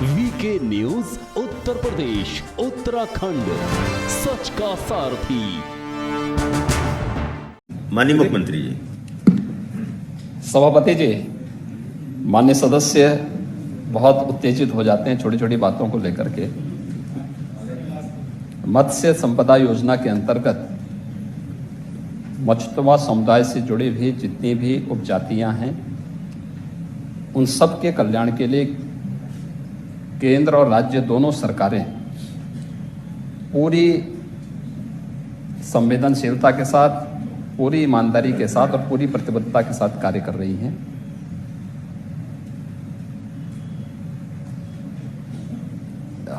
VK news Uttar Pradesh Uttarakhand, सच का सारथी। माननीय मुख्यमंत्री जी, सभापति जी, मान्य सदस्य बहुत उत्तेजित हो जाते हैं छोटी छोटी बातों को लेकर के। मत्स्य संपदा योजना के अंतर्गत मछुआ समुदाय से जुड़ी भी जितनी भी उपजातियां हैं, उन सब के कल्याण के लिए केंद्र और राज्य दोनों सरकारें पूरी संवेदनशीलता के साथ, पूरी ईमानदारी के साथ और पूरी प्रतिबद्धता के साथ कार्य कर रही हैं।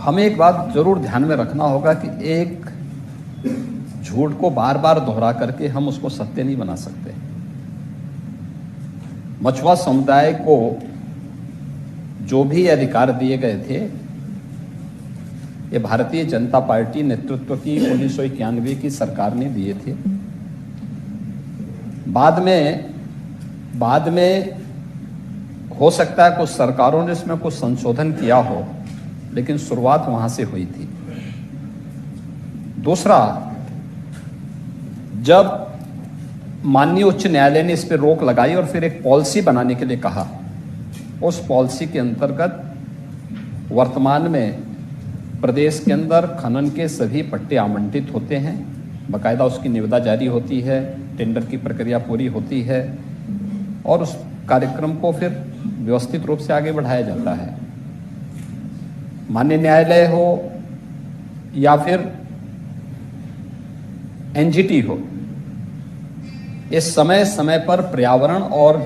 हमें एक बात जरूर ध्यान में रखना होगा कि एक झूठ को बार बार दोहरा करके हम उसको सत्य नहीं बना सकते। मछुआ समुदाय को जो भी अधिकार दिए गए थे, ये भारतीय जनता पार्टी नेतृत्व की 1991 की सरकार ने दिए थे। बाद में हो सकता है कुछ सरकारों ने इसमें कुछ संशोधन किया हो, लेकिन शुरुआत वहां से हुई थी। दूसरा, जब माननीय उच्च न्यायालय ने इस पर रोक लगाई और फिर एक पॉलिसी बनाने के लिए कहा, उस पॉलिसी के अंतर्गत वर्तमान में प्रदेश के अंदर खनन के सभी पट्टे आवंटित होते हैं, बाकायदा उसकी निविदा जारी होती है, टेंडर की प्रक्रिया पूरी होती है और उस कार्यक्रम को फिर व्यवस्थित रूप से आगे बढ़ाया जाता है। माननीय न्यायालय हो या फिर एनजीटी हो, इस समय समय पर पर्यावरण और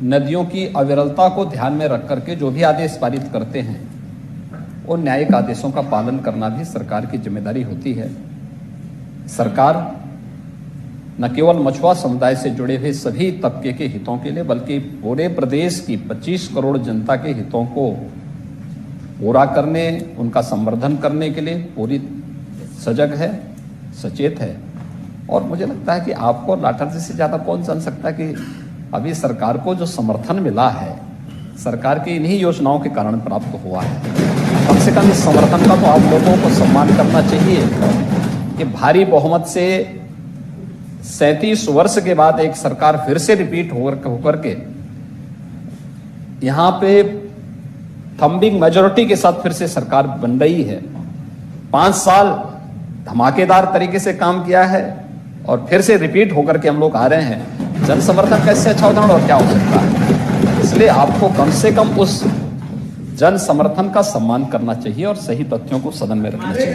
नदियों की अविरलता को ध्यान में रख करके जो भी आदेश पारित करते हैं, उन न्यायिक आदेशों का पालन करना भी सरकार की जिम्मेदारी होती है। सरकार न केवल मछुआ समुदाय से जुड़े हुए सभी तबके के हितों के लिए, बल्कि पूरे प्रदेश की 25 करोड़ जनता के हितों को पूरा करने, उनका संवर्धन करने के लिए पूरी सजग है, सचेत है। और मुझे लगता है कि आपको लाठर जी से ज्यादा कौन जान सकता है कि अभी सरकार को जो समर्थन मिला है, सरकार की इन्हीं योजनाओं के कारण प्राप्त हुआ है। कम से कम इस समर्थन का तो आप लोगों को सम्मान करना चाहिए कि भारी बहुमत से 37 वर्ष के बाद एक सरकार फिर से रिपीट होकर के यहाँ पे थंबिंग मेजोरिटी के साथ फिर से सरकार बन रही है। 5 साल धमाकेदार तरीके से काम किया है और फिर से रिपीट होकर के हम लोग आ रहे हैं। जन समर्थन कैसे अच्छा उदाहरण और क्या हो सकता है। इसलिए आपको कम से कम उस जन समर्थन का सम्मान करना चाहिए और सही तथ्यों को सदन में रखना चाहिए।